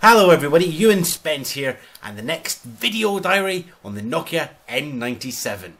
Hello everybody, Ewan Spence here, and the next video diary on the Nokia N97.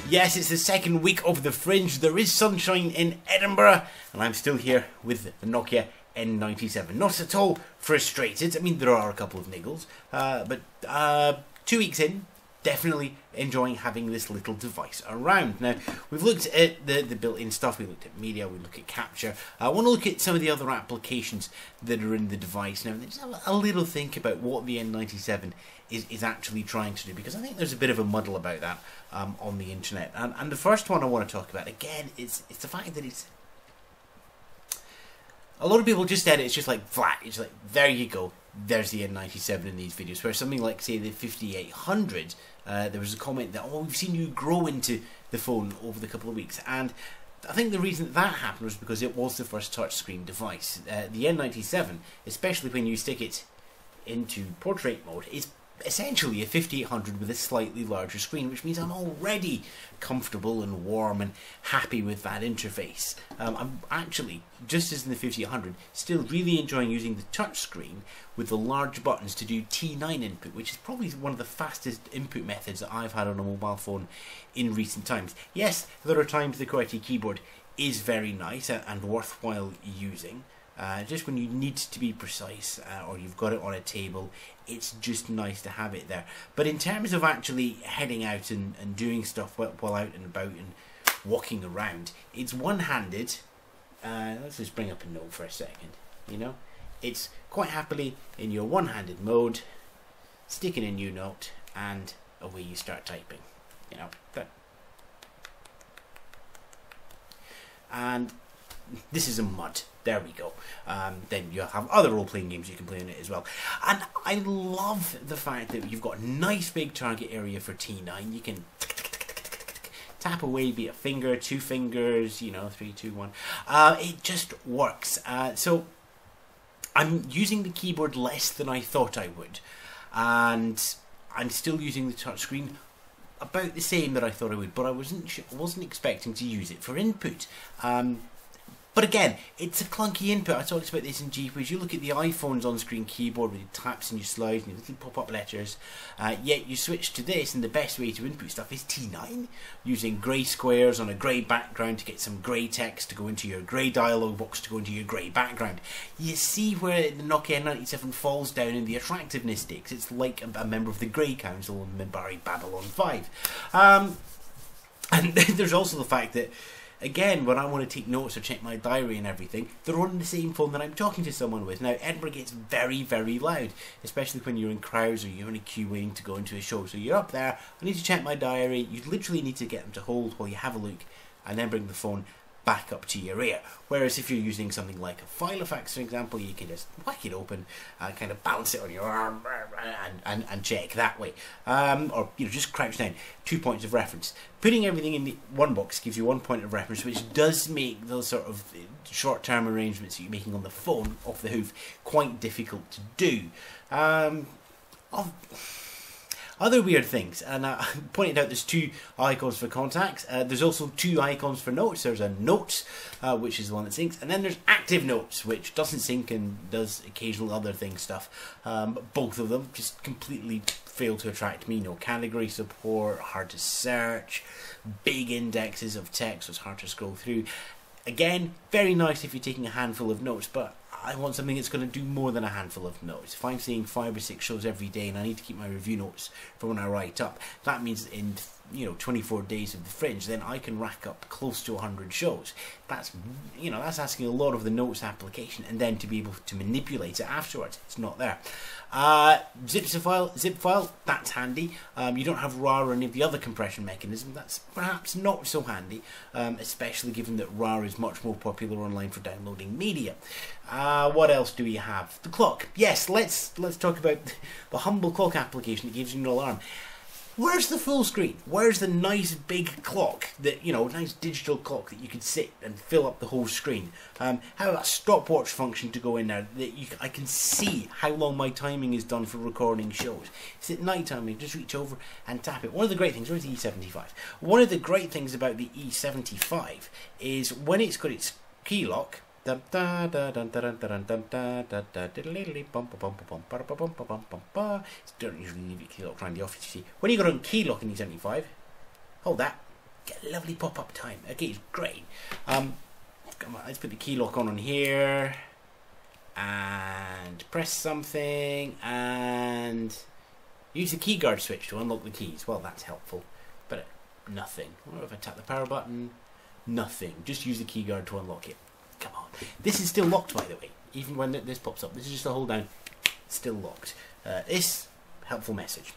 Yes, it's the second week of the Fringe. There is sunshine in Edinburgh, and I'm still here with the Nokia N97. Not at all frustrated. I mean, there are a couple of niggles, but 2 weeks in, definitely enjoying having this little device around. Now, we've looked at the built-in stuff, we looked at media, we look at capture. I want to look at some of the other applications that are in the device now, and just have a little think about what the N97 is actually trying to do, because I think there's a bit of a muddle about that on the internet. And the first one I want to talk about, again, is the fact that it's... A lot of people just said it's just like flat. It's like, there you go. There's the N97 in these videos. Where something like, say, the 5800, there was a comment that, oh, we've seen you grow into the phone over the couple of weeks. And I think the reason that happened was because it was the first touchscreen device. The N97, especially when you stick it into portrait mode, is essentially a 5800 with a slightly larger screen, which means I'm already comfortable and warm and happy with that interface. I'm actually, just as in the 5800, still really enjoying using the touchscreen with the large buttons to do T9 input, which is probably one of the fastest input methods that I've had on a mobile phone in recent times. Yes, there are times the QWERTY keyboard is very nice and worthwhile using. Just when you need to be precise or you've got it on a table, it's just nice to have it there. But in terms of actually heading out and doing stuff while out and about and walking around, it's one-handed. Let's just bring up a note for a second. You know, it's quite happily in your one-handed mode, sticking a new note, and away you start typing. You know, and this is a mud. There we go. Then you have other role-playing games you can play on it as well. And I love the fact that you've got a nice big target area for T9. You can tap away, be it a finger, 2 fingers, you know, 3, 2, 1. It just works. So I'm using the keyboard less than I thought I would. And I'm still using the touchscreen about the same that I thought I would, but I wasn't expecting to use it for input. But again, it's a clunky input. I talked about this in Jeepers. You look at the iPhone's on-screen keyboard with your taps and your slides and your little pop-up letters. Yet you switch to this, and the best way to input stuff is T9, using grey squares on a grey background to get some grey text to go into your grey dialog box to go into your grey background. You see where the Nokia N97 falls down in the attractiveness stakes. It's like a member of the Grey Council in Minbari Babylon 5. And there's also the fact that, again, when I want to take notes or check my diary and everything, they're on the same phone that I'm talking to someone with. Now, Edinburgh gets very, very loud, especially when you're in crowds or you're in a queue waiting to go into a show. So you're up there, I need to check my diary. You literally need to get them to hold while you have a look and then bring the phone back up to your ear. Whereas if you're using something like a Filofax, for example, you can just whack it open, kind of bounce it on your arm and check that way. Or, you know, just crouch down. 2 points of reference. Putting everything in the one box gives you 1 point of reference, which does make those sort of short-term arrangements that you're making on the phone off the hoof quite difficult to do. Other weird things, and I pointed out there's 2 icons for contacts. There's also 2 icons for notes. There's a notes, which is the one that syncs, and then there's active notes, which doesn't sync and does occasional other thing stuff. But both of them just completely fail to attract me. No category support, hard to search, big indexes of text, so it's hard to scroll through. Again, very nice if you're taking a handful of notes, but I want something that's going to do more than a handful of notes. If I'm seeing 5 or 6 shows every day and I need to keep my review notes for when I write up, that means in 24 days of the Fringe, then I can rack up close to 100 shows. That's that's asking a lot of the notes application, and then to be able to manipulate it afterwards, it's not there. Zip file, that's handy. You don't have RAR or any of the other compression mechanism. That's perhaps not so handy, especially given that RAR is much more popular online for downloading media. What else do we have? The clock. Yes, let's talk about the humble clock application that gives you an alarm. Where's the full screen? Where's the nice big clock that, you know, nice digital clock that you can sit and fill up the whole screen? How about a stopwatch function to go in there that I can see how long my timing is done for recording shows. It's at night time, you just reach over and tap it. One of the great things, where's the E75? One of the great things about the E75 is when it's got its key lock, don't usually leave your key lock around the office, you see. When you got on key lock in E75, hold that, get a lovely pop-up time. Okay, it's great. Come on, let's put the key lock on here and press something and use the key guard switch to unlock the keys. Well, that's helpful, but nothing. What if I tap the power button? Nothing. Just use the key guard to unlock it. Come on. This is still locked, by the way. Even when this pops up, this is just a hold down. Still locked. This helpful message.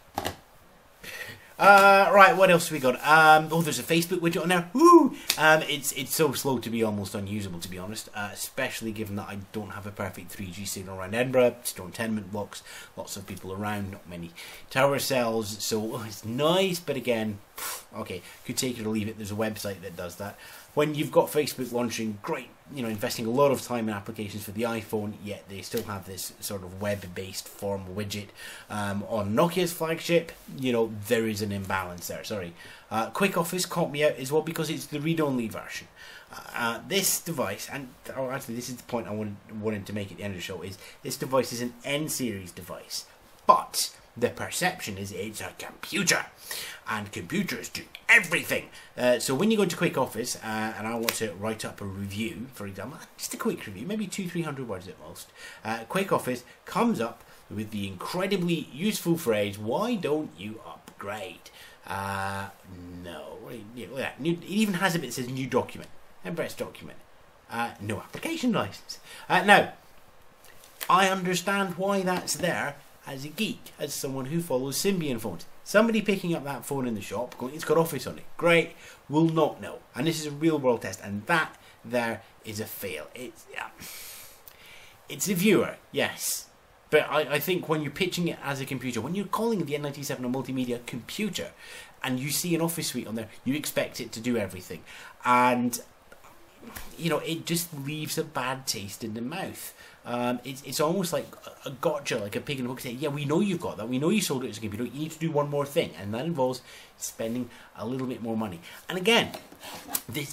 Right, what else have we got? Oh, there's a Facebook widget on there. Woo! It's so slow to be almost unusable, to be honest. Especially given that I don't have a perfect 3G signal around Edinburgh. Stone tenement blocks, lots of people around, not many tower cells. So it's nice, but again, okay, could take it or leave it. There's a website that does that. When you've got Facebook launching, great, you know, investing a lot of time in applications for the iPhone, yet they still have this sort of web-based form widget. On Nokia's flagship, you know, there is an imbalance there, sorry. Quick Office caught me out as well because it's the read-only version. This device, and actually this is the point I wanted to make at the end of the show, is this device is an N-series device, but the perception is it's a computer, and computers do everything. So when you go into Quick Office, and I want to write up a review, for example, just a quick review, maybe 200-300 words at most, Quick Office comes up with the incredibly useful phrase, "Why don't you upgrade?" No, look at that. It even has a bit that says "New document." And press document. No application license. Now, I understand why that's there. As a geek, as someone who follows Symbian phones, somebody picking up that phone in the shop going, it's got Office on it, great, will not know. And this is a real world test, and that there is a fail. It's a viewer, yes, but I think when you're pitching it as a computer, when you're calling the N97 a multimedia computer, and you see an Office suite on there, you expect it to do everything, and you know, it just leaves a bad taste in the mouth. It's almost like a gotcha, like a pig in a hook saying, yeah, we know you've got that, we know you sold it as a computer, you need to do one more thing, and that involves spending a little bit more money. And again,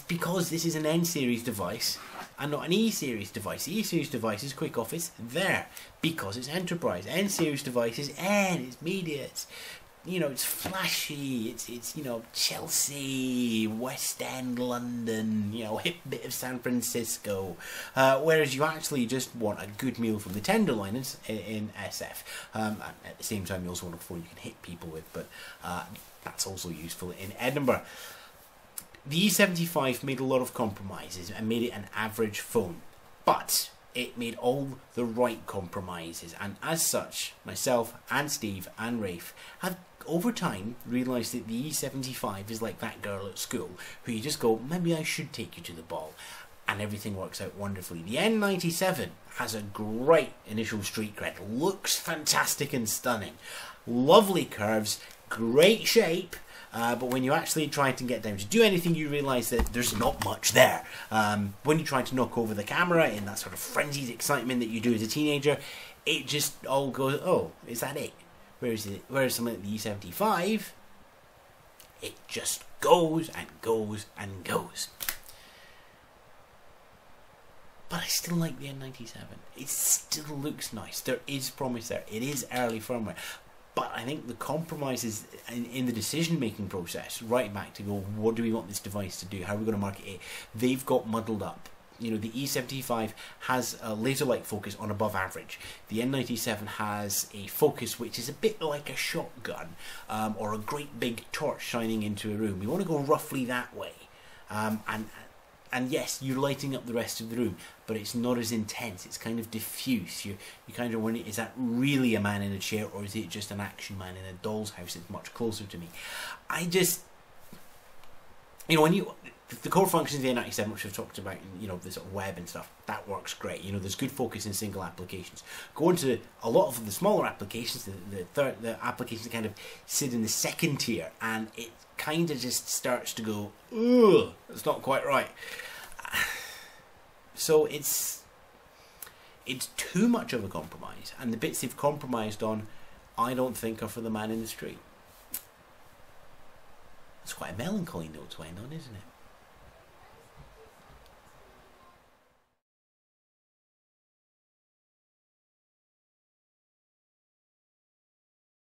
because this is an N-series device and not an E-series device. The E-series device is Quick Office there because it's enterprise. N-series device is N, it's media, it's, you know, it's flashy, it's you know, Chelsea, West End, London, you know, hip bit of San Francisco, whereas you actually just want a good meal from the Tenderloins in SF. At the same time, you also want a phone you can hit people with, but that's also useful in Edinburgh. The E75 made a lot of compromises and made it an average phone, but it made all the right compromises, and as such, myself and Steve and Rafe have over time realised that the E75 is like that girl at school who you just go, maybe I should take you to the ball, and everything works out wonderfully. The N97 has a great initial street cred, looks fantastic and stunning, lovely curves, great shape, but when you actually try to get down to do anything, you realise that there's not much there. When you try to knock over the camera in that sort of frenzied excitement that you do as a teenager, it just all goes, oh, is that it? Whereas something like the E75, it just goes and goes and goes. But I still like the N97. It still looks nice. There is promise there. It is early firmware. But I think the compromises in the decision-making process, right back to go, what do we want this device to do? How are we going to market it? They've got muddled up. You know, the E75 has a laser-like focus on above average. The N97 has a focus which is a bit like a shotgun or a great big torch shining into a room. We want to go roughly that way. And yes, you're lighting up the rest of the room, but it's not as intense. It's kind of diffuse. You kind of wonder, is that really a man in a chair, or is it just an action man in a doll's house? It's much closer to me. I just, you know, the core functions of the N97, which we've talked about, you know, the sort of web and stuff, that works great. You know, there's good focus in single applications. Go into a lot of the smaller applications, the applications that kind of sit in the second tier, and it kind of just starts to go, ugh, it's not quite right. So it's too much of a compromise, and the bits they've compromised on, I don't think are for the man in the street. It's quite a melancholy note to end on, isn't it?